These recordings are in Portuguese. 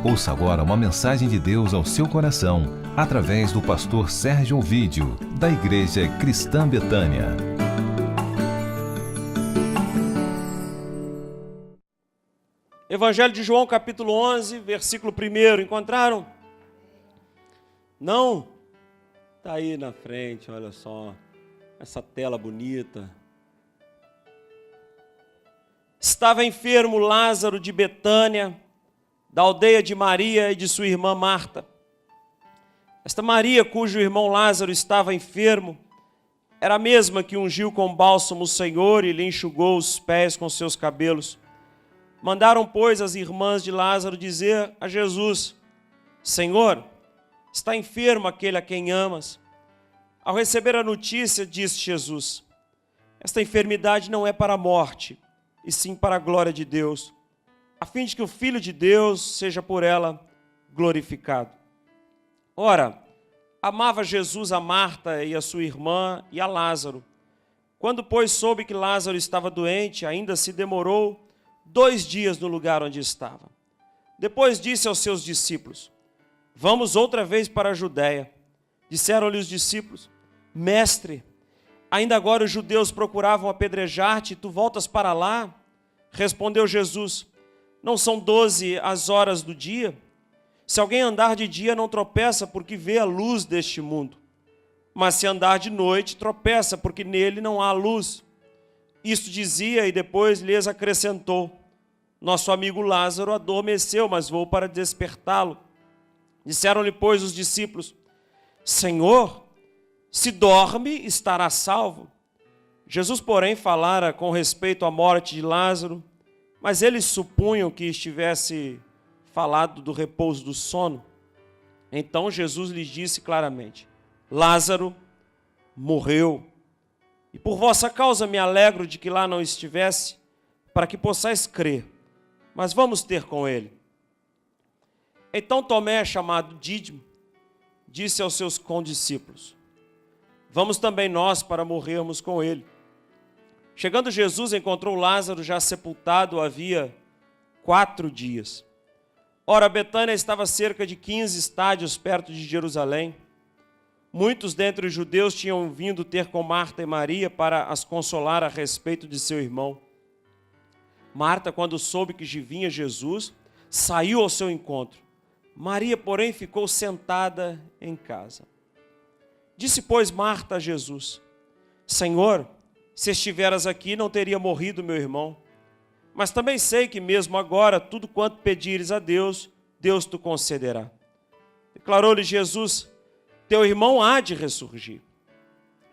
Ouça agora uma mensagem de Deus ao seu coração, através do pastor Sérgio Ovídio, da Igreja Cristã Betânia. Evangelho de João, capítulo 11, versículo 1. Encontraram? Não? Está aí na frente, olha só. Essa tela bonita. Estava enfermo Lázaro de Betânia, da aldeia de Maria e de sua irmã Marta. Esta Maria, cujo irmão Lázaro estava enfermo, era a mesma que ungiu com bálsamo o Senhor e lhe enxugou os pés com seus cabelos. Mandaram, pois, as irmãs de Lázaro dizer a Jesus: Senhor, está enfermo aquele a quem amas. Ao receber a notícia, disse Jesus: esta enfermidade não é para a morte, e sim para a glória de Deus, a fim de que o Filho de Deus seja por ela glorificado. Ora, amava Jesus a Marta e a sua irmã e a Lázaro. Quando, pois, soube que Lázaro estava doente, ainda se demorou 2 dias no lugar onde estava. Depois disse aos seus discípulos: vamos outra vez para a Judéia. Disseram-lhe os discípulos: Mestre, ainda agora os judeus procuravam apedrejar-te e tu voltas para lá? Respondeu Jesus: não são 12 as horas do dia? Se alguém andar de dia não tropeça porque vê a luz deste mundo. Mas se andar de noite tropeça porque nele não há luz. Isto dizia e depois lhes acrescentou: nosso amigo Lázaro adormeceu, mas vou para despertá-lo. Disseram-lhe, pois, os discípulos: Senhor, se dorme, estará salvo. Jesus, porém, falara com respeito à morte de Lázaro, mas eles supunham que estivesse falado do repouso do sono. Então Jesus lhes disse claramente: Lázaro morreu. E por vossa causa me alegro de que lá não estivesse, para que possais crer. Mas vamos ter com ele. Então Tomé, chamado Dídimo, disse aos seus condiscípulos: vamos também nós para morrermos com ele. Chegando Jesus, encontrou Lázaro já sepultado havia 4 dias. Ora, Betânia estava a cerca de 15 estádios perto de Jerusalém. Muitos dentre os judeus tinham vindo ter com Marta e Maria para as consolar a respeito de seu irmão. Marta, quando soube que vinha Jesus, saiu ao seu encontro. Maria, porém, ficou sentada em casa. Disse, pois, Marta a Jesus: Senhor, se estiveras aqui, não teria morrido meu irmão. Mas também sei que mesmo agora, tudo quanto pedires a Deus, Deus te concederá. Declarou-lhe Jesus: teu irmão há de ressurgir.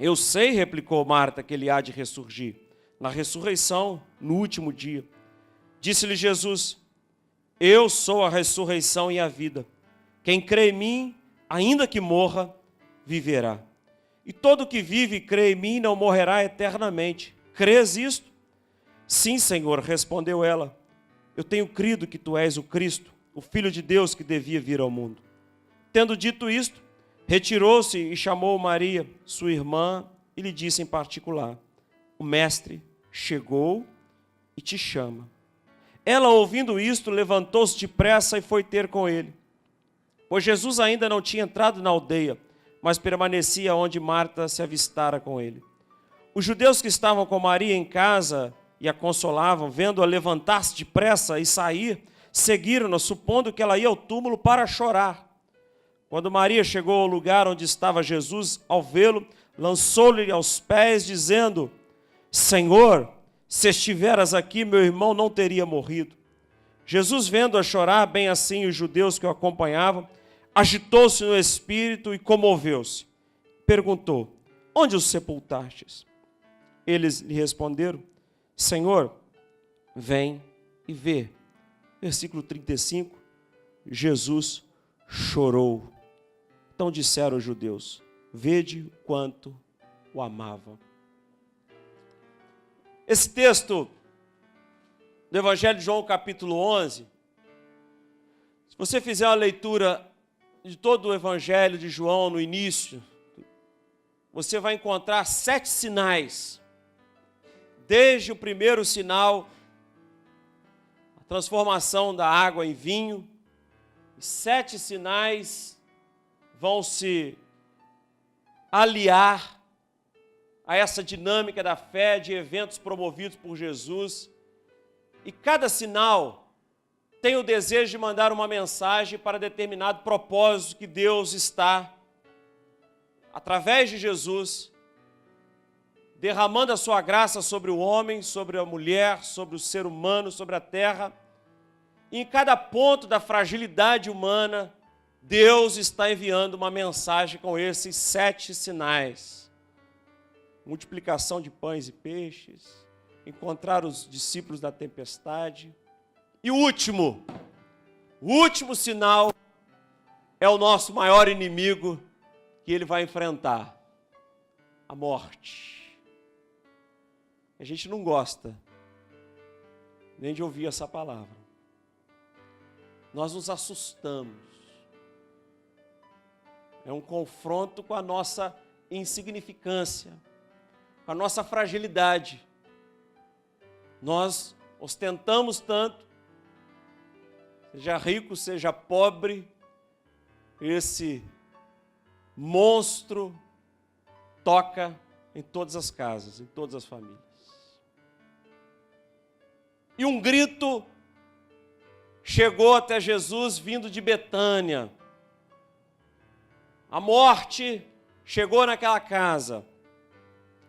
Eu sei, replicou Marta, que ele há de ressurgir na ressurreição, no último dia. Disse-lhe Jesus: eu sou a ressurreição e a vida. Quem crê em mim, ainda que morra, viverá. E todo que vive e crê em mim não morrerá eternamente. Crês isto? Sim, Senhor, respondeu ela. Eu tenho crido que tu és o Cristo, o Filho de Deus que devia vir ao mundo. Tendo dito isto, retirou-se e chamou Maria, sua irmã, e lhe disse em particular: o Mestre chegou e te chama. Ela, ouvindo isto, levantou-se depressa e foi ter com ele. Pois Jesus ainda não tinha entrado na aldeia, mas permanecia onde Marta se avistara com ele. Os judeus que estavam com Maria em casa e a consolavam, vendo-a levantar-se depressa e sair, seguiram-na, supondo que ela ia ao túmulo para chorar. Quando Maria chegou ao lugar onde estava Jesus, ao vê-lo, lançou-lhe aos pés, dizendo: Senhor, se estiveras aqui, meu irmão não teria morrido. Jesus, vendo-a chorar, bem assim os judeus que o acompanhavam, agitou-se no espírito e comoveu-se. Perguntou: onde os sepultastes? Eles lhe responderam: Senhor, vem e vê. Versículo 35, Jesus chorou. Então disseram os judeus: vede quanto o amavam. Esse texto do Evangelho de João, capítulo 11, se você fizer uma leitura de todo o Evangelho de João no início, você vai encontrar 7 sinais. Desde o primeiro sinal, a transformação da água em vinho, 7 sinais vão se aliar a essa dinâmica da fé, de eventos promovidos por Jesus. E cada sinal tem o desejo de mandar uma mensagem para determinado propósito que Deus está, através de Jesus, derramando a sua graça sobre o homem, sobre a mulher, sobre o ser humano, sobre a terra. E em cada ponto da fragilidade humana, Deus está enviando uma mensagem com esses 7 sinais. Multiplicação de pães e peixes, encontrar os discípulos da tempestade. E o último sinal é o nosso maior inimigo que ele vai enfrentar: a morte. A gente não gosta nem de ouvir essa palavra. Nós nos assustamos. É um confronto com a nossa insignificância, com a nossa fragilidade. Nós ostentamos tanto, seja rico, seja pobre, esse monstro toca em todas as casas, em todas as famílias. E um grito chegou até Jesus vindo de Betânia. A morte chegou naquela casa.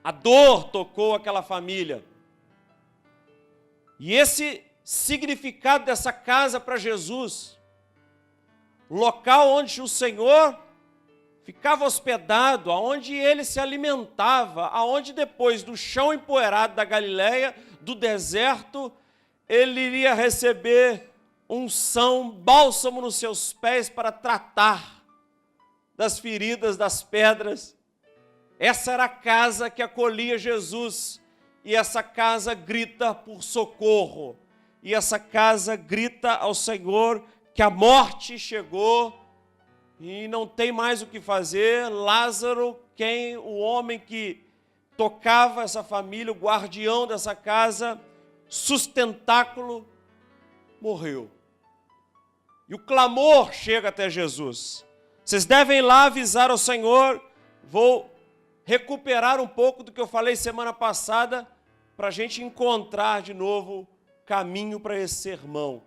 A dor tocou aquela família. E esse significado dessa casa para Jesus, local onde o Senhor ficava hospedado, aonde ele se alimentava, aonde depois do chão empoeirado da Galileia, do deserto, ele iria receber unção, bálsamo nos seus pés para tratar das feridas, das pedras. Essa era a casa que acolhia Jesus, e essa casa grita por socorro, e essa casa grita ao Senhor que a morte chegou e não tem mais o que fazer. Lázaro, o homem que tocava essa família, o guardião dessa casa, sustentáculo, morreu. E o clamor chega até Jesus. Vocês devem ir lá avisar ao Senhor. Vou recuperar um pouco do que eu falei semana passada, para a gente encontrar de novo caminho para esse sermão.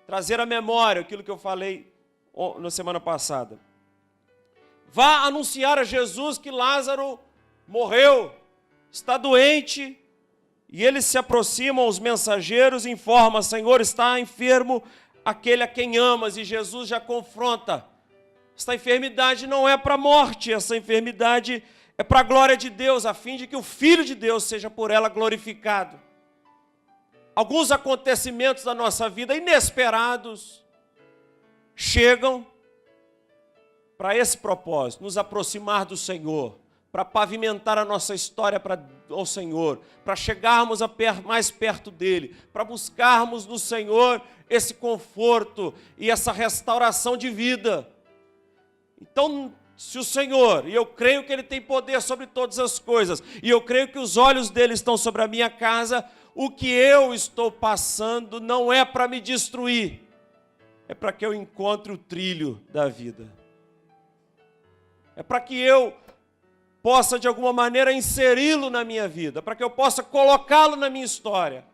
Trazer à memória aquilo que eu falei na semana passada. Vá anunciar a Jesus que Lázaro morreu, está doente, e eles se aproximam, os mensageiros, e informam: Senhor, está enfermo aquele a quem amas, e Jesus já confronta. Esta enfermidade não é para a morte, essa enfermidade é para a glória de Deus, a fim de que o Filho de Deus seja por ela glorificado. Alguns acontecimentos da nossa vida inesperados chegam para esse propósito, nos aproximar do Senhor, para pavimentar a nossa história ao Senhor, para chegarmos mais perto dEle, para buscarmos no Senhor esse conforto e essa restauração de vida. Então, se o Senhor, e eu creio que Ele tem poder sobre todas as coisas, e eu creio que os olhos dEle estão sobre a minha casa, o que eu estou passando não é para me destruir, é para que eu encontre o trilho da vida. É para que eu possa, de alguma maneira, inseri-lo na minha vida, para que eu possa colocá-lo na minha história,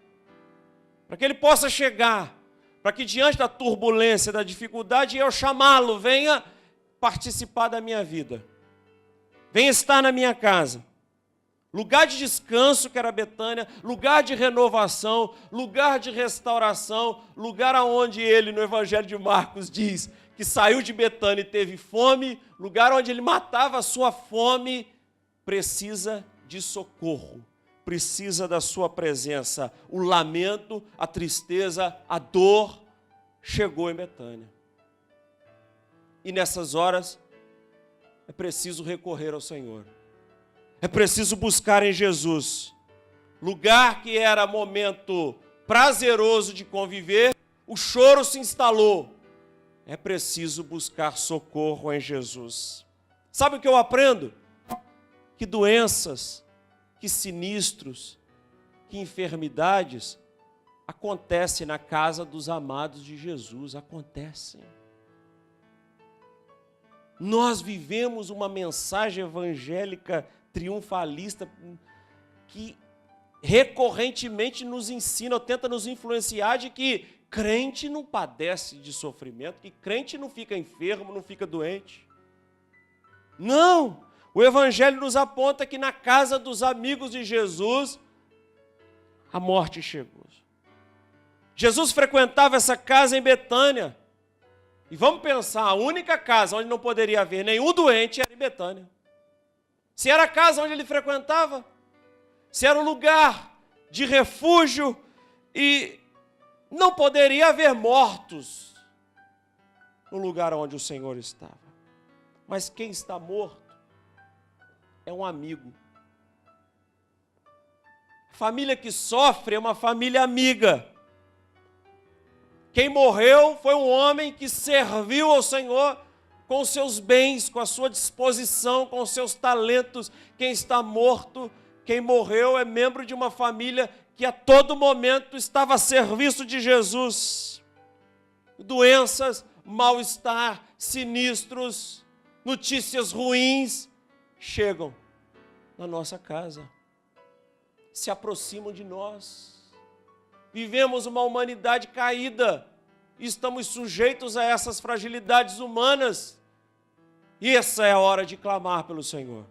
para que ele possa chegar, para que diante da turbulência, da dificuldade, eu chamá-lo: venha participar da minha vida, venha estar na minha casa. Lugar de descanso, que era Betânia, lugar de renovação, lugar de restauração, lugar aonde ele, no Evangelho de Marcos, diz que saiu de Betânia e teve fome, lugar onde ele matava a sua fome, precisa de socorro, precisa da sua presença. O lamento, a tristeza, a dor chegou em Betânia. E nessas horas é preciso recorrer ao Senhor. É preciso buscar em Jesus. Lugar que era momento prazeroso de conviver, o choro se instalou. É preciso buscar socorro em Jesus. Sabe o que eu aprendo? Que doenças, que sinistros, que enfermidades acontece na casa dos amados de Jesus, acontece. Nós vivemos uma mensagem evangélica triunfalista que recorrentemente nos ensina, ou tenta nos influenciar de que crente não padece de sofrimento, que crente não fica enfermo, não fica doente. Não! O Evangelho nos aponta que na casa dos amigos de Jesus, a morte chegou. Jesus frequentava essa casa em Betânia. E vamos pensar, a única casa onde não poderia haver nenhum doente era em Betânia. Se era a casa onde ele frequentava, se era um lugar de refúgio e não poderia haver mortos no lugar onde o Senhor estava. Mas quem está morto é um amigo. A família que sofre é uma família amiga. Quem morreu foi um homem que serviu ao Senhor com os seus bens, com a sua disposição, com os seus talentos. Quem está morto, quem morreu é membro de uma família que a todo momento estava a serviço de Jesus. Doenças, mal-estar, sinistros, notícias ruins chegam na nossa casa, se aproximam de nós. Vivemos uma humanidade caída e estamos sujeitos a essas fragilidades humanas. E essa é a hora de clamar pelo Senhor.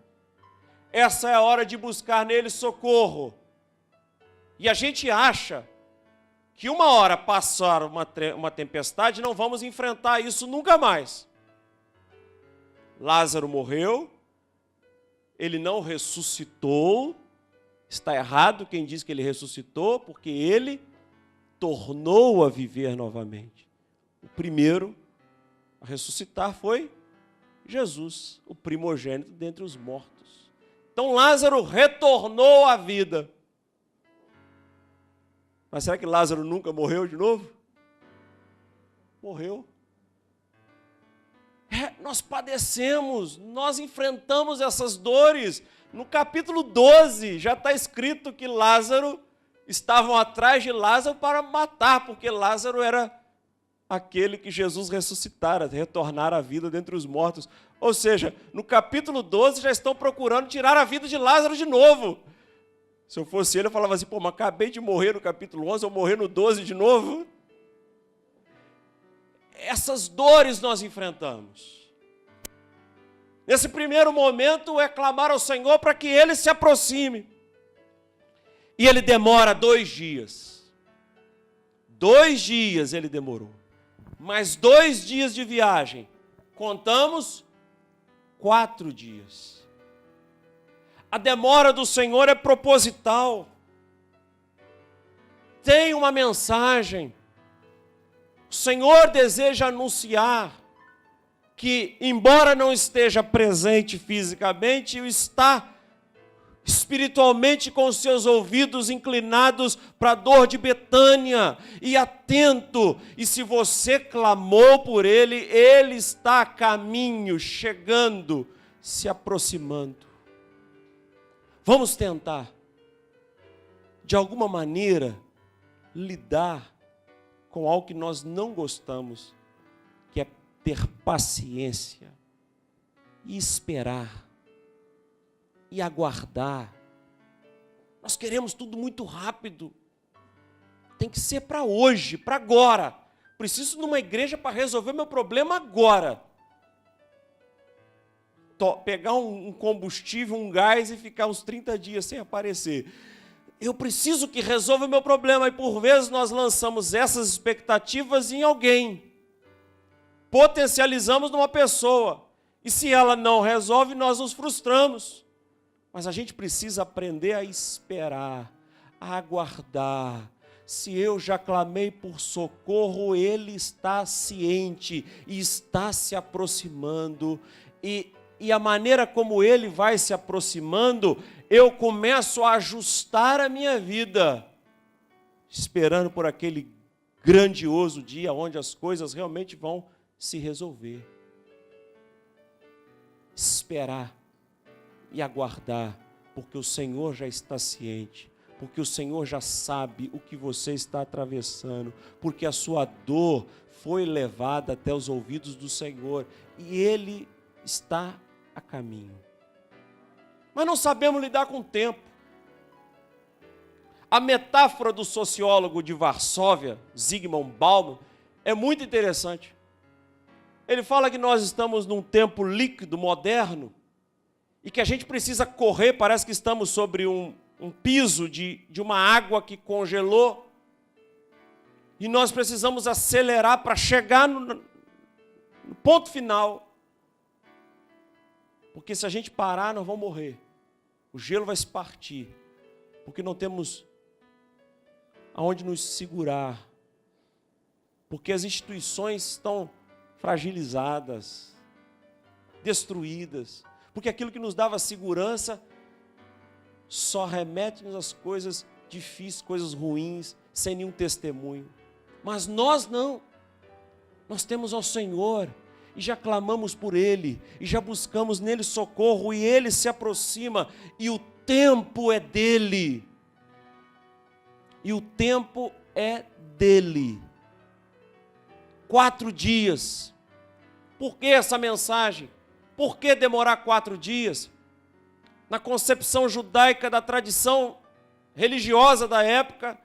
Essa é a hora de buscar nele socorro. E a gente acha que uma hora passar uma tempestade, não vamos enfrentar isso nunca mais. Lázaro morreu, ele não ressuscitou. Está errado quem diz que ele ressuscitou, porque ele tornou a viver novamente. O primeiro a ressuscitar foi Jesus, o primogênito dentre os mortos. Então Lázaro retornou à vida. Mas será que Lázaro nunca morreu de novo? Morreu. Nós padecemos, nós enfrentamos essas dores. No capítulo 12 já está escrito que estavam atrás de Lázaro para matar, porque Lázaro era aquele que Jesus ressuscitara, retornara à vida dentre os mortos. Ou seja, no capítulo 12 já estão procurando tirar a vida de Lázaro de novo. Se eu fosse ele, eu falava assim, mas acabei de morrer no capítulo 11, eu morrer no 12 de novo. Essas dores nós enfrentamos. Nesse primeiro momento é clamar ao Senhor para que Ele se aproxime. E Ele demora 2 dias. 2 dias Ele demorou. Mais 2 dias de viagem. Contamos 4 dias. A demora do Senhor é proposital. Tem uma mensagem. O Senhor deseja anunciar que, embora não esteja presente fisicamente, está espiritualmente com os seus ouvidos inclinados para a dor de Betânia e atento. E se você clamou por Ele, Ele está a caminho, chegando, se aproximando. Vamos tentar, de alguma maneira, lidar com algo que nós não gostamos, que é ter paciência e esperar e aguardar. Nós queremos tudo muito rápido. Tem que ser para hoje, para agora. Preciso de uma igreja para resolver meu problema agora. Pegar um combustível, um gás e ficar uns 30 dias sem aparecer. Eu preciso que resolva o meu problema. E por vezes nós lançamos essas expectativas em alguém. Potencializamos numa pessoa. E se ela não resolve, nós nos frustramos. Mas a gente precisa aprender a esperar, a aguardar. Se eu já clamei por socorro, Ele está ciente e está se aproximando. E a maneira como Ele vai se aproximando, eu começo a ajustar a minha vida, esperando por aquele grandioso dia onde as coisas realmente vão se resolver. Esperar e aguardar, porque o Senhor já está ciente. porque o Senhor já sabe o que você está atravessando, porque a sua dor foi levada até os ouvidos do Senhor e Ele está a caminho. Mas não sabemos lidar com o tempo. A metáfora do sociólogo de Varsóvia, Zygmunt Bauman, é muito interessante. Ele fala que nós estamos num tempo líquido, moderno, e que a gente precisa correr, parece que estamos sobre um piso de uma água que congelou, e nós precisamos acelerar para chegar no ponto final, porque se a gente parar, nós vamos morrer, o gelo vai se partir, porque não temos aonde nos segurar, porque as instituições estão fragilizadas, destruídas, porque aquilo que nos dava segurança só remete-nos às coisas difíceis, coisas ruins, sem nenhum testemunho. Mas nós não. Nós temos ao Senhor e já clamamos por Ele, e já buscamos nele socorro, e Ele se aproxima, e o tempo é dEle. E o tempo é dEle. 4 dias. Por que essa mensagem? Por que demorar 4 dias? Na concepção judaica da tradição religiosa da época,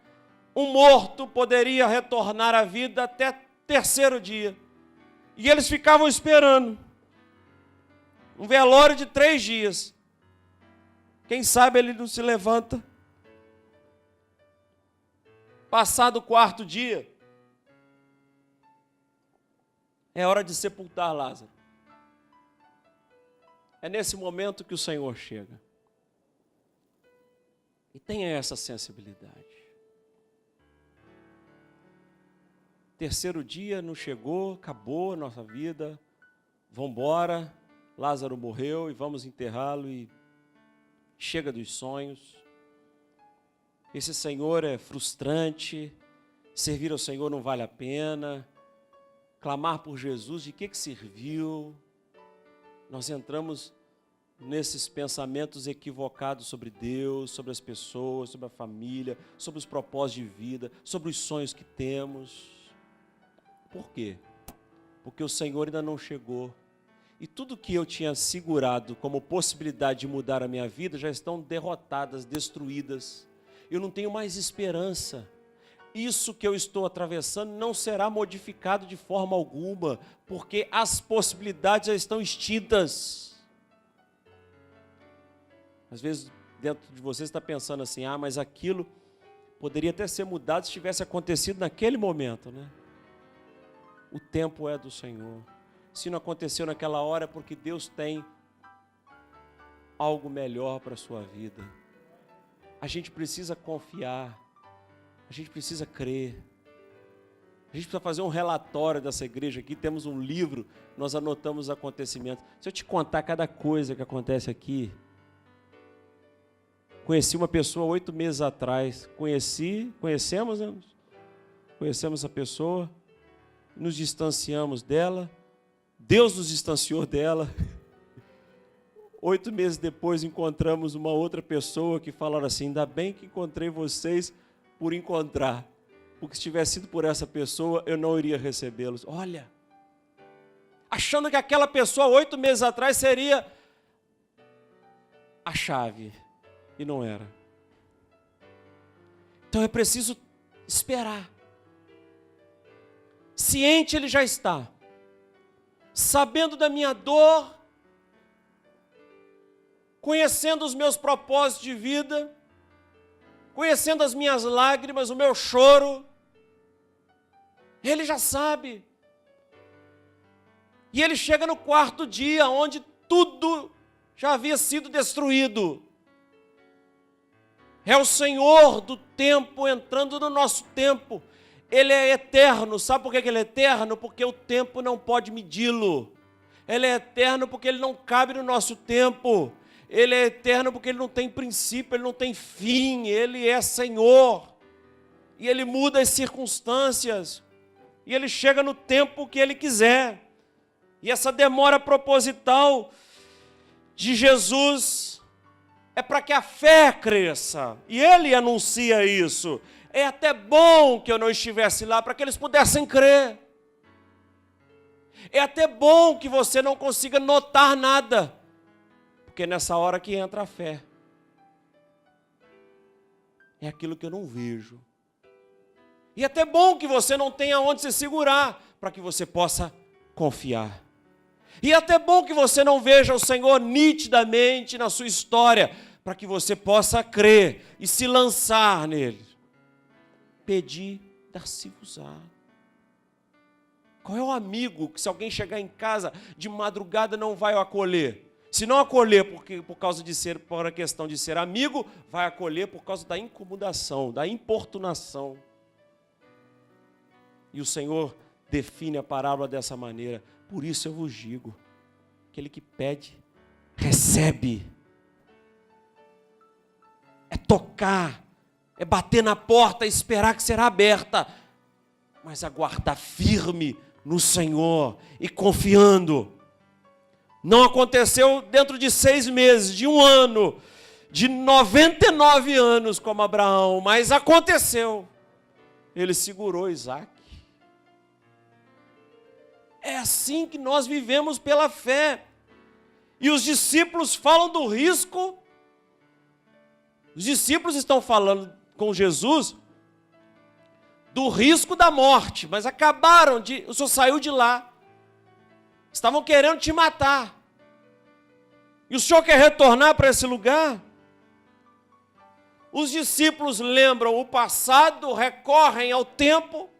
um morto poderia retornar à vida até 3º dia. E eles ficavam esperando. Um velório de 3 dias. Quem sabe ele não se levanta. Passado o 4º dia, é hora de sepultar Lázaro. É nesse momento que o Senhor chega. E tenha essa sensibilidade. 3º dia não chegou, acabou a nossa vida, vamos embora, Lázaro morreu e vamos enterrá-lo e chega dos sonhos. Esse Senhor é frustrante, servir ao Senhor não vale a pena, clamar por Jesus, de que serviu? Nós entramos nesses pensamentos equivocados sobre Deus, sobre as pessoas, sobre a família, sobre os propósitos de vida, sobre os sonhos que temos. Por quê? Porque o Senhor ainda não chegou. E tudo que eu tinha segurado como possibilidade de mudar a minha vida já estão derrotadas, destruídas. Eu não tenho mais esperança. Isso que eu estou atravessando não será modificado de forma alguma, porque as possibilidades já estão extintas. Às vezes, dentro de você está pensando assim, mas aquilo poderia até ser mudado se tivesse acontecido naquele momento, né? O tempo é do Senhor. Se não aconteceu naquela hora, é porque Deus tem algo melhor para a sua vida. A gente precisa confiar, a gente precisa crer. A gente precisa fazer um relatório dessa igreja aqui, temos um livro, nós anotamos os acontecimentos. Se eu te contar cada coisa que acontece aqui, conheci uma pessoa 8 meses atrás, conhecemos essa pessoa, nos distanciamos dela, Deus nos distanciou dela. 8 meses depois encontramos uma outra pessoa que falaram assim, ainda bem que encontrei vocês por encontrar, porque se tivesse sido por essa pessoa, eu não iria recebê-los. Olha, achando que aquela pessoa 8 meses atrás seria a chave, e não era. Então é preciso esperar. Ciente ele já está, sabendo da minha dor, conhecendo os meus propósitos de vida, conhecendo as minhas lágrimas, o meu choro, ele já sabe. E ele chega no 4º dia, onde tudo já havia sido destruído. É o Senhor do tempo entrando no nosso tempo. Ele é eterno. Sabe por que ele é eterno? Porque o tempo não pode medi-lo. Ele é eterno porque ele não cabe no nosso tempo. Ele é eterno porque ele não tem princípio, ele não tem fim. Ele é Senhor. E ele muda as circunstâncias. E ele chega no tempo que ele quiser. E essa demora proposital de Jesus é para que a fé cresça. E ele anuncia isso. É até bom que eu não estivesse lá para que eles pudessem crer. É até bom que você não consiga notar nada, porque é nessa hora que entra a fé. É aquilo que eu não vejo. E é até bom que você não tenha onde se segurar, para que você possa confiar. E é até bom que você não veja o Senhor nitidamente na sua história, para que você possa crer e se lançar nele. Pedir, dar-se-vos-á. Qual é o amigo que, se alguém chegar em casa de madrugada, não vai o acolher? Se não acolher por causa de ser, por a questão de ser amigo, vai acolher por causa da incomodação, da importunação. E o Senhor define a parábola dessa maneira. Por isso eu vos digo, aquele que pede, recebe. É tocar, é bater na porta, esperar que será aberta, mas aguardar firme no Senhor e confiando. Não aconteceu dentro de 6 meses, de 1 ano, de 99 anos como Abraão, mas aconteceu. Ele segurou Isaac. É assim que nós vivemos pela fé. E os discípulos falam do risco. Os discípulos estão falando com Jesus do risco da morte, mas o Senhor saiu de lá. Estavam querendo te matar. E o Senhor quer retornar para esse lugar? Os discípulos lembram o passado, recorrem ao tempo,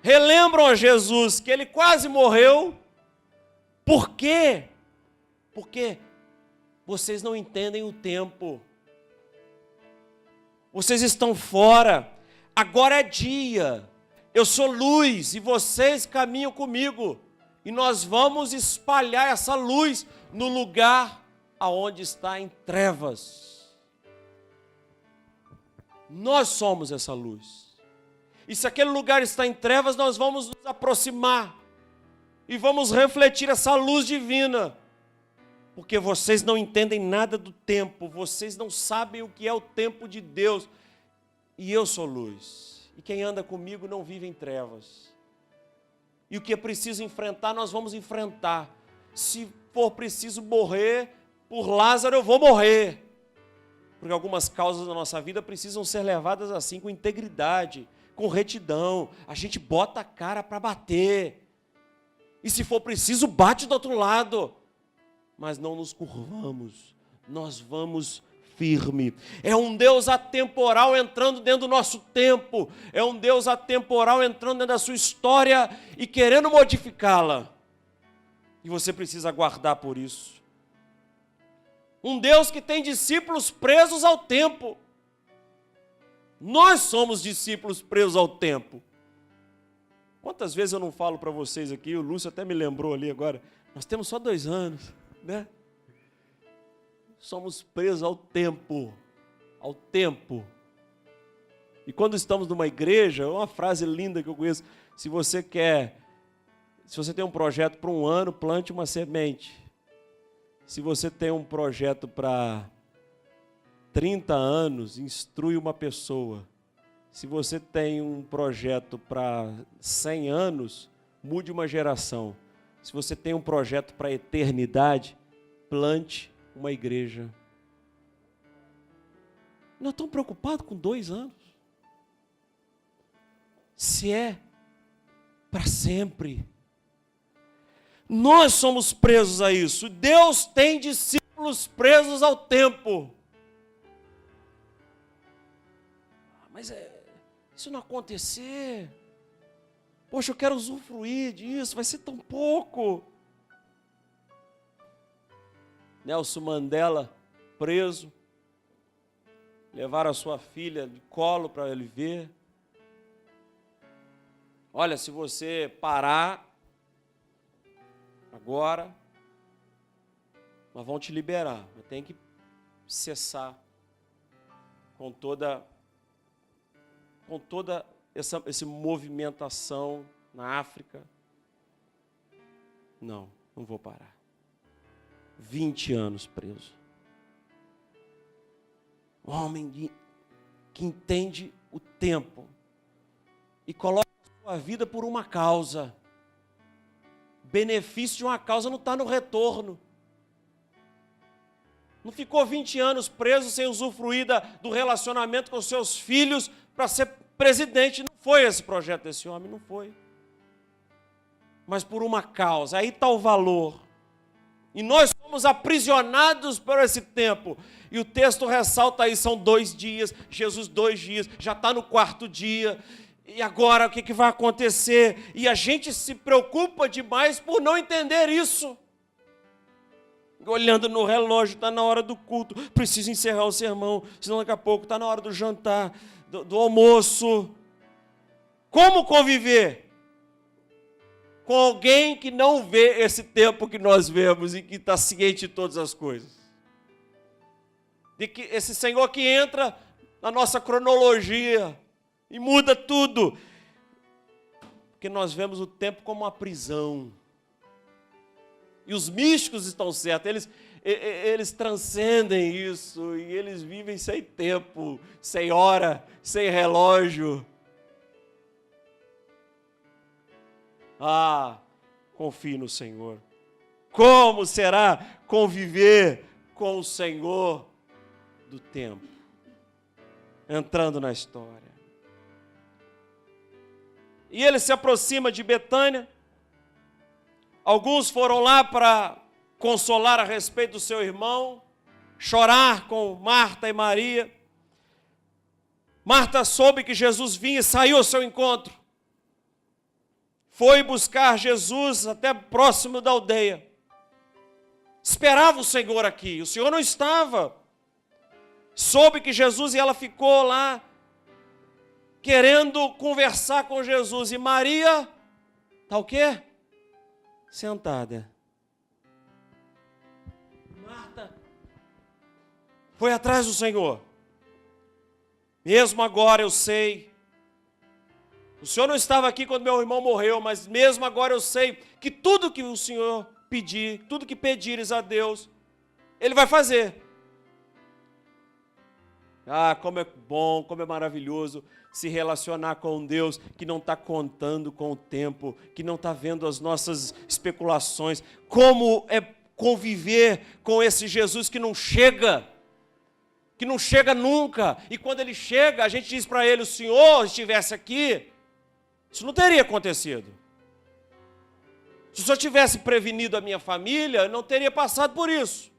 relembram a Jesus que ele quase morreu. Por quê? Porque vocês não entendem o tempo. Vocês estão fora. Agora é dia. Eu sou luz e vocês caminham comigo. E nós vamos espalhar essa luz no lugar aonde está em trevas. Nós somos essa luz. E se aquele lugar está em trevas, nós vamos nos aproximar e vamos refletir essa luz divina. Porque vocês não entendem nada do tempo, vocês não sabem o que é o tempo de Deus. E eu sou luz. E quem anda comigo não vive em trevas. E o que é preciso enfrentar, nós vamos enfrentar. Se for preciso morrer por Lázaro, eu vou morrer. Porque algumas causas da nossa vida precisam ser levadas assim, com integridade, com retidão. A gente bota a cara para bater. E se for preciso, bate do outro lado. Mas não nos curvamos. Nós vamos firme. É um Deus atemporal entrando dentro do nosso tempo. É um Deus atemporal entrando dentro da sua história e querendo modificá-la. E você precisa aguardar por isso. Um Deus que tem discípulos presos ao tempo. Nós somos discípulos presos ao tempo. Quantas vezes eu não falo para vocês aqui, o Lúcio até me lembrou ali agora, nós temos só 2 anos, né? Somos presos ao tempo, ao tempo. E quando estamos numa igreja, uma frase linda que eu conheço, se você tem um projeto para 1 ano, plante uma semente. Se você tem um projeto para 30 anos, instrui uma pessoa. Se você tem um projeto para 100 anos, mude uma geração. Se você tem um projeto para a eternidade, plante uma igreja. Nós estamos preocupados com 2 anos. Se é para sempre. Nós somos presos a isso. Deus tem discípulos presos ao tempo. Mas isso não acontecer. Poxa, eu quero usufruir disso, vai ser tão pouco. Nelson Mandela, preso, levaram a sua filha de colo para ele ver. Olha, se você parar agora, nós vamos te liberar, mas tem que cessar com toda essa movimentação na África. Não vou parar. 20 anos preso. Um homem que entende o tempo e coloca a sua vida por uma causa. O benefício de uma causa não está no retorno. Não ficou 20 anos preso sem usufruir do relacionamento com seus filhos para ser presidente. Não foi esse projeto desse homem, não foi. Mas por uma causa, aí está o valor. E nós somos aprisionados por esse tempo. E o texto ressalta aí, são 2 dias, Jesus 2 dias, já está no 4º dia. E agora o que vai acontecer? E a gente se preocupa demais por não entender isso. Olhando no relógio, está na hora do culto, preciso encerrar o sermão, senão daqui a pouco está na hora do jantar, do almoço. Como conviver com alguém que não vê esse tempo que nós vemos e que está ciente de todas as coisas? De que esse Senhor que entra na nossa cronologia e muda tudo, porque nós vemos o tempo como uma prisão. E os místicos estão certos, eles transcendem isso, e eles vivem sem tempo, sem hora, sem relógio. Ah, confie no Senhor. Como será conviver com o Senhor do tempo? Entrando na história. E ele se aproxima de Betânia. Alguns foram lá para consolar a respeito do seu irmão, chorar com Marta e Maria. Marta soube que Jesus vinha e saiu ao seu encontro. Foi buscar Jesus até próximo da aldeia. Esperava o Senhor aqui, o Senhor não estava. Soube que Jesus e ela ficou lá, querendo conversar com Jesus. E Maria, está o quê? Sentada. Marta foi atrás do Senhor. Mesmo agora eu sei, o Senhor não estava aqui quando meu irmão morreu, mas mesmo agora eu sei que tudo que o Senhor pedir, tudo que pedires a Deus, Ele vai fazer. Ah, como é bom, como é maravilhoso se relacionar com um Deus que não está contando com o tempo, que não está vendo as nossas especulações. Como é conviver com esse Jesus que não chega nunca. E quando Ele chega, a gente diz para Ele, o Senhor estivesse aqui, isso não teria acontecido. Se o Senhor tivesse prevenido a minha família, eu não teria passado por isso.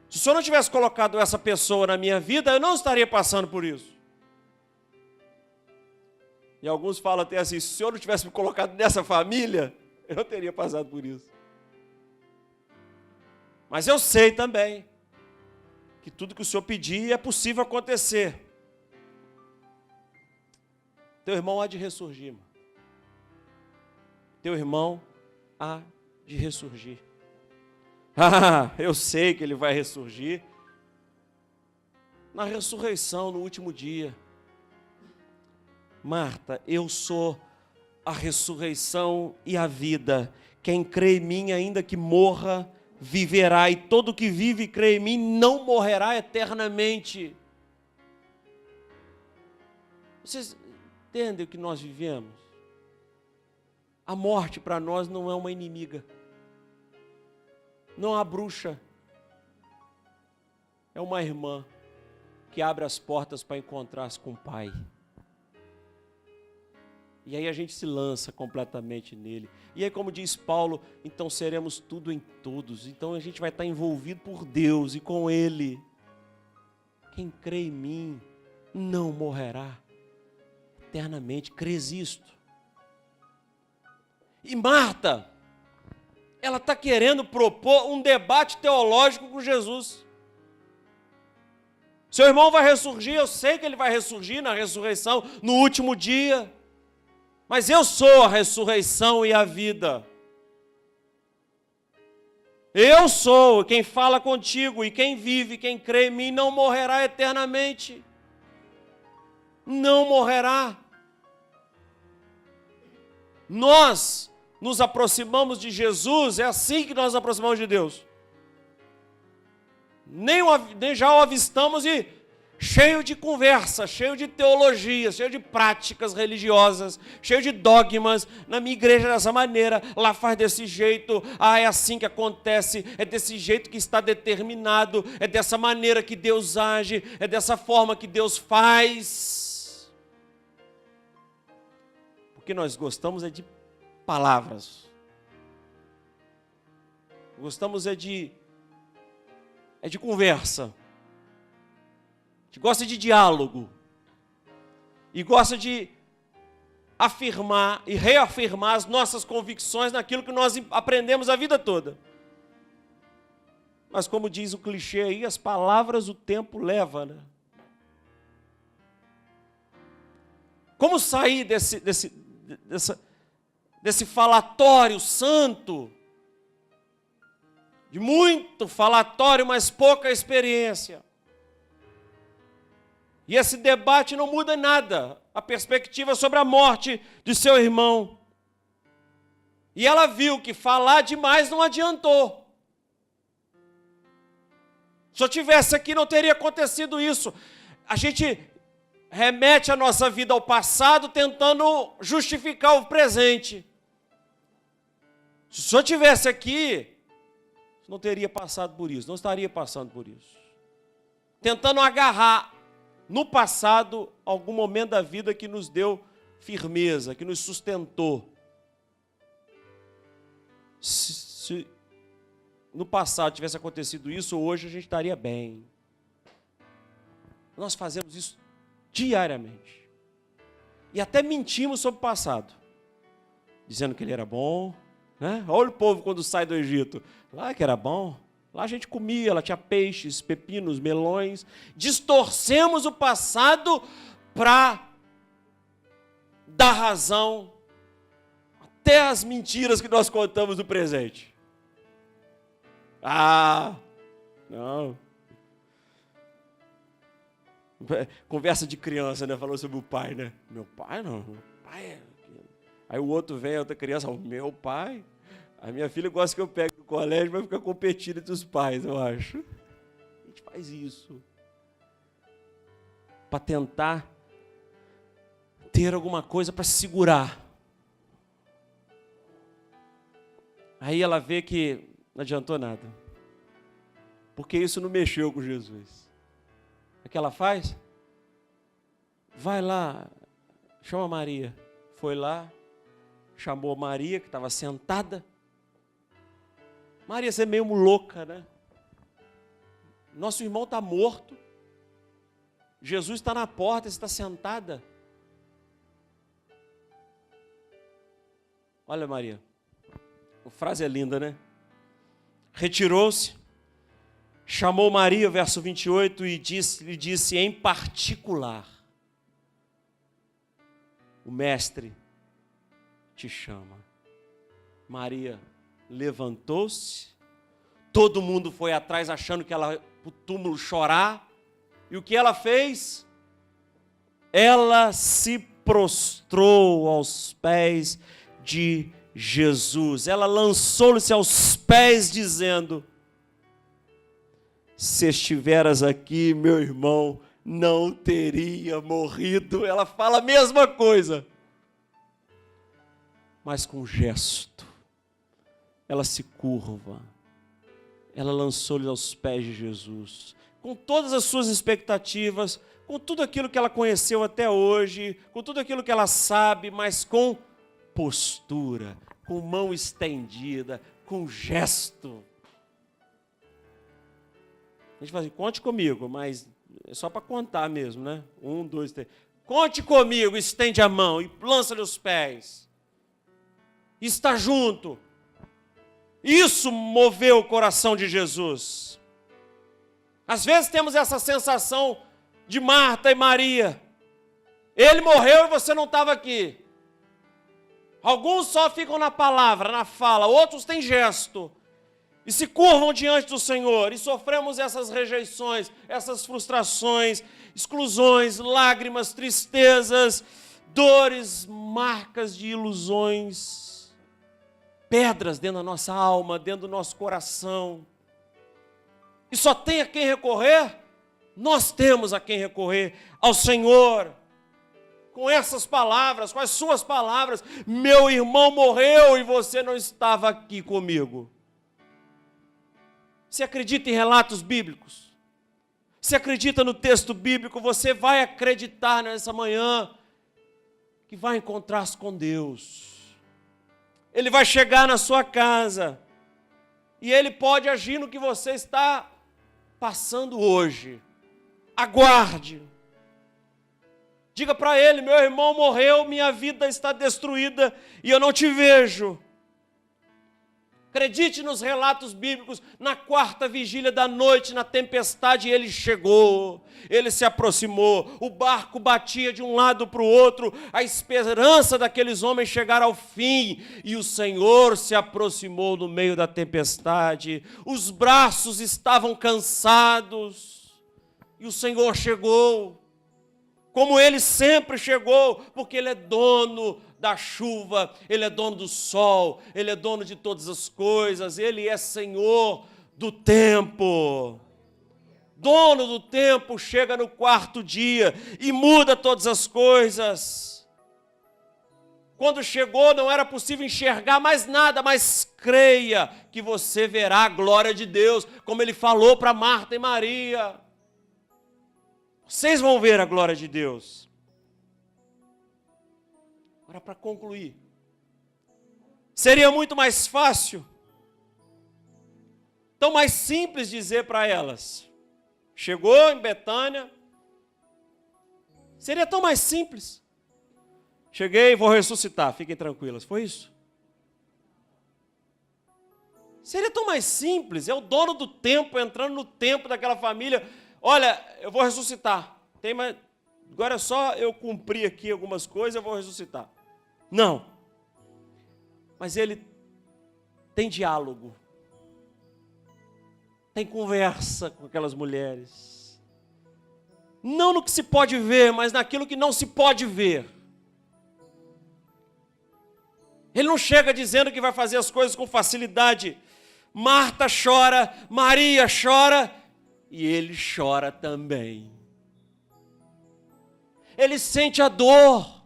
Se o Senhor não tivesse colocado essa pessoa na minha vida, eu não estaria passando por isso. E alguns falam até assim, se o Senhor não tivesse me colocado nessa família, eu não teria passado por isso. Mas eu sei também que tudo que o Senhor pedir é possível acontecer. Teu irmão há de ressurgir, mano. Teu irmão há de ressurgir. Ah, eu sei que ele vai ressurgir na ressurreição, no último dia. Marta, eu sou a ressurreição e a vida. Quem crê em mim, ainda que morra, viverá. E todo que vive e crê em mim não morrerá eternamente. Vocês entendem o que nós vivemos? A morte para nós não é uma inimiga. Não há bruxa. É uma irmã que abre as portas para encontrar-se com o Pai. E aí a gente se lança completamente nele. E aí, como diz Paulo, então seremos tudo em todos. Então a gente vai estar envolvido por Deus e com Ele. Quem crê em mim não morrerá eternamente. Crês isto? E Marta, ela está querendo propor um debate teológico com Jesus. Seu irmão vai ressurgir, eu sei que ele vai ressurgir na ressurreição, no último dia. Mas eu sou a ressurreição e a vida. Eu sou quem fala contigo, e quem vive, quem crê em mim, não morrerá eternamente. Não morrerá. Nós nos aproximamos de Jesus, é assim que nós nos aproximamos de Deus. nem já o avistamos e cheio de conversa, cheio de teologia, cheio de práticas religiosas, cheio de dogmas. Na minha igreja é dessa maneira, lá faz desse jeito, é assim que acontece, é desse jeito que está determinado, é dessa maneira que Deus age, é dessa forma que Deus faz. Porque nós gostamos de palavras. Gostamos de conversa. A gente gosta de diálogo. E gosta de afirmar e reafirmar as nossas convicções naquilo que nós aprendemos a vida toda. Mas como diz o clichê aí, as palavras o tempo leva, né? Como sair desse falatório santo, de muito falatório, mas pouca experiência? E esse debate não muda nada, a perspectiva sobre a morte de seu irmão. E ela viu que falar demais não adiantou. Se eu tivesse aqui, não teria acontecido isso. A gente remete a nossa vida ao passado, tentando justificar o presente. Se eu tivesse aqui, não teria passado por isso, não estaria passando por isso. Tentando agarrar no passado algum momento da vida que nos deu firmeza, que nos sustentou. Se no passado tivesse acontecido isso, hoje a gente estaria bem. Nós fazemos isso diariamente. E até mentimos sobre o passado, dizendo que ele era bom, né? Olha o povo quando sai do Egito, lá que era bom. Lá a gente comia, lá tinha peixes, pepinos, melões. Distorcemos o passado para dar razão até as mentiras que nós contamos no presente. Não. Conversa de criança, né? Falou sobre o pai, né? Meu pai não, meu pai é... Aí o outro vem, a outra criança, meu pai... A minha filha gosta que eu pegue no colégio, vai ficar competindo entre os pais, eu acho. A gente faz isso para tentar ter alguma coisa para segurar. Aí ela vê que não adiantou nada, porque isso não mexeu com Jesus. O que ela faz? Vai lá, chama Maria. Foi lá, chamou Maria, que estava sentada. Maria, você é meio louca, né? Nosso irmão está morto. Jesus está na porta, você está sentada. Olha, Maria, a frase é linda, né? Retirou-se, chamou Maria, verso 28, e lhe disse em particular: o mestre te chama. Maria levantou-se, todo mundo foi atrás achando que ela ia para o túmulo chorar, e o que ela fez? Ela se prostrou aos pés de Jesus, ela lançou-se aos pés dizendo: se estiveras aqui, meu irmão não teria morrido. Ela fala a mesma coisa, mas com gesto. Ela se curva, ela lançou-lhe aos pés de Jesus, com todas as suas expectativas, com tudo aquilo que ela conheceu até hoje, com tudo aquilo que ela sabe, mas com postura, com mão estendida, com gesto. A gente fala assim, conte comigo, mas é só para contar mesmo, né? 1, 2, 3. Conte comigo, estende a mão e lança-lhe os pés. Está junto. Isso moveu o coração de Jesus. Às vezes temos essa sensação de Marta e Maria. Ele morreu e você não estava aqui. Alguns só ficam na palavra, na fala, outros têm gesto. E se curvam diante do Senhor. E sofremos essas rejeições, essas frustrações, exclusões, lágrimas, tristezas, dores, marcas de ilusões. Pedras dentro da nossa alma, dentro do nosso coração. e só tem a quem recorrer, nós temos a quem recorrer, ao Senhor. Com essas palavras, com as suas palavras, meu irmão morreu e você não estava aqui comigo. Você acredita em relatos bíblicos? Você acredita no texto bíblico? Você vai acreditar nessa manhã que vai encontrar-se com Deus. Ele vai chegar na sua casa e Ele pode agir no que você está passando hoje. Aguarde. Diga para Ele: meu irmão morreu, minha vida está destruída e eu não te vejo. Acredite nos relatos bíblicos, na quarta vigília da noite, na tempestade, Ele chegou, Ele se aproximou, o barco batia de um lado para o outro, a esperança daqueles homens chegar ao fim, e o Senhor se aproximou no meio da tempestade, os braços estavam cansados, e o Senhor chegou, como Ele sempre chegou, porque Ele é dono da chuva, Ele é dono do sol, Ele é dono de todas as coisas, Ele é Senhor do tempo. Dono do tempo chega no quarto dia e muda todas as coisas. Quando chegou não era possível enxergar mais nada, mas creia que você verá a glória de Deus, como Ele falou para Marta e Maria. Vocês vão ver a glória de Deus. Agora, para concluir, seria muito mais fácil, tão mais simples dizer para elas, chegou em Betânia, seria tão mais simples, cheguei e vou ressuscitar, fiquem tranquilas, foi isso? Seria tão mais simples, é o dono do tempo entrando no tempo daquela família, olha, eu vou ressuscitar, agora é só eu cumprir aqui algumas coisas, eu vou ressuscitar. Não, mas Ele tem diálogo, tem conversa com aquelas mulheres, não no que se pode ver, mas naquilo que não se pode ver. Ele não chega dizendo que vai fazer as coisas com facilidade. Marta chora, Maria chora, e Ele chora também. Ele sente a dor.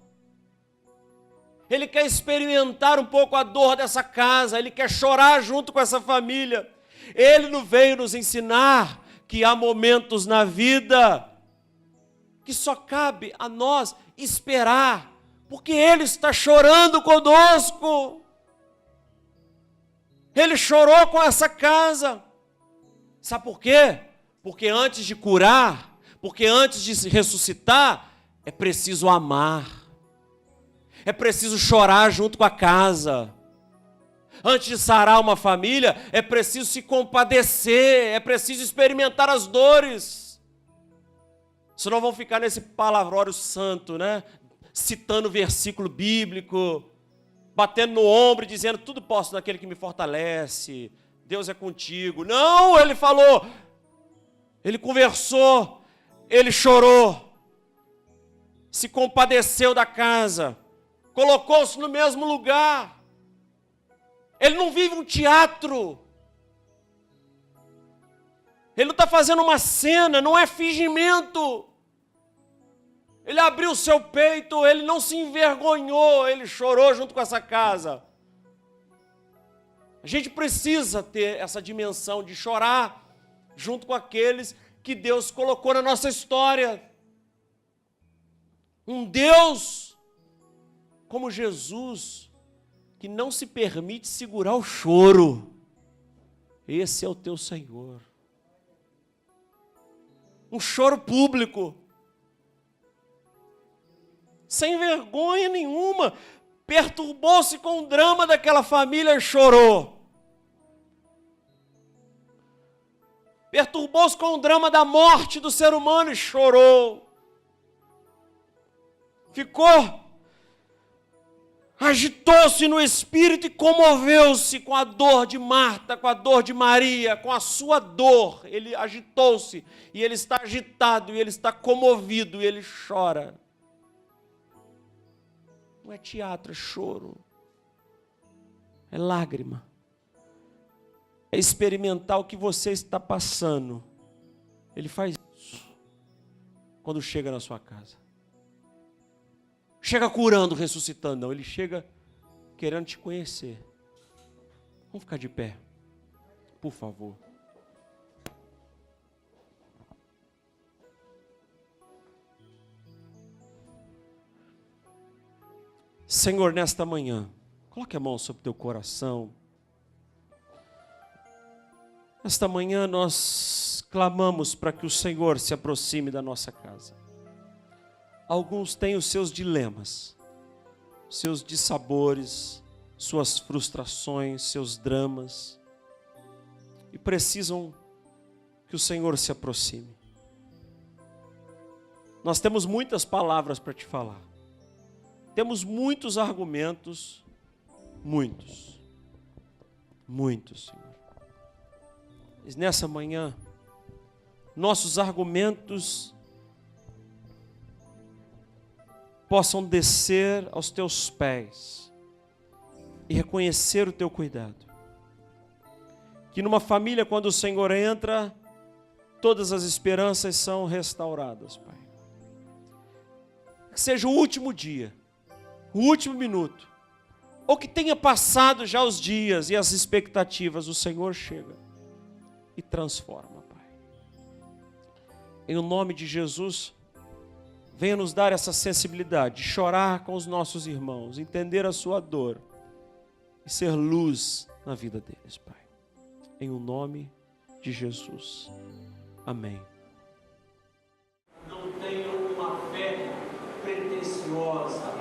Ele quer experimentar um pouco a dor dessa casa, Ele quer chorar junto com essa família. Ele não veio nos ensinar que há momentos na vida que só cabe a nós esperar, porque Ele está chorando conosco. Ele chorou com essa casa. Sabe por quê? Porque antes de curar, porque antes de ressuscitar, é preciso amar. É preciso chorar junto com a casa. Antes de sarar uma família, é preciso se compadecer, é preciso experimentar as dores. Senão vão ficar nesse palavrório santo, né? Citando versículo bíblico, batendo no ombro e dizendo, tudo posso naquele que me fortalece, Deus é contigo. Não, Ele falou, Ele conversou, Ele chorou, se compadeceu da casa, colocou-se no mesmo lugar. Ele não vive um teatro. Ele não está fazendo uma cena, não é fingimento. Ele abriu o seu peito, ele não se envergonhou, ele chorou junto com essa casa. A gente precisa ter essa dimensão de chorar junto com aqueles que Deus colocou na nossa história. Um Deus como Jesus, que não se permite segurar o choro. Esse é o teu Senhor. Um choro público, sem vergonha nenhuma, perturbou-se com o drama daquela família e chorou. Perturbou-se com o drama da morte do ser humano e chorou. Agitou-se no espírito e comoveu-se com a dor de Marta, com a dor de Maria, com a sua dor. Ele agitou-se e ele está agitado, e ele está comovido, e ele chora. Não é teatro, é choro, é lágrima. é experimentar o que você está passando. Ele faz isso quando chega na sua casa. Chega curando, ressuscitando, não. Ele chega querendo te conhecer. Vamos ficar de pé, por favor. Senhor, nesta manhã, coloque a mão sobre o teu coração. Nesta manhã nós clamamos para que o Senhor se aproxime da nossa casa. Alguns têm os seus dilemas, seus dissabores, suas frustrações, seus dramas, e precisam que o Senhor se aproxime. Nós temos muitas palavras para te falar. Temos muitos argumentos, muitos, Senhor. Mas nessa manhã, nossos argumentos possam descer aos teus pés e reconhecer o teu cuidado. Que numa família, quando o Senhor entra, todas as esperanças são restauradas, Pai. Que seja o último dia, o último minuto, ou que tenha passado já os dias e as expectativas, o Senhor chega e transforma, Pai. Em nome de Jesus, venha nos dar essa sensibilidade de chorar com os nossos irmãos, entender a sua dor e ser luz na vida deles, Pai. Em o nome de Jesus. Amém. Não tenham uma fé pretensiosa.